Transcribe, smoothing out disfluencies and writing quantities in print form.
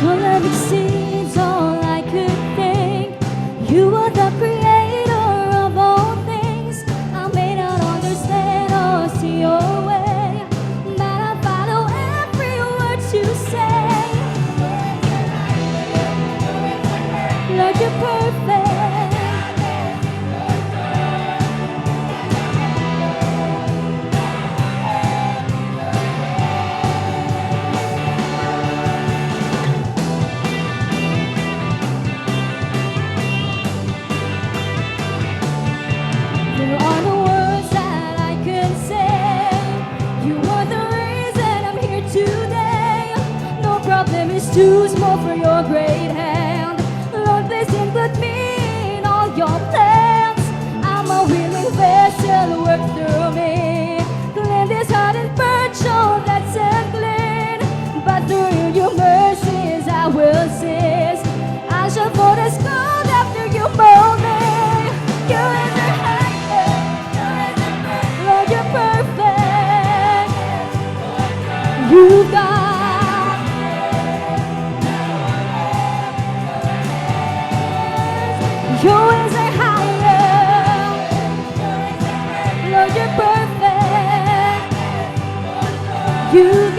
Your love exceeds all I could think. You are the creator of all things. I may not understand or see your way, but I follow every word you say. Lord, you're perfect. There are no words that I could say. You are the reason I'm here today. No problem is too small for your great hand. Lord, please include me in all your plans. I'm a willing vessel, work through me. Clean this heart and purge all that's unclean. But through your mercies I will cease. I shall for the gold after you mold me. You is the Lord, you're perfect. You got your ways are higher. Lord, you're perfect. You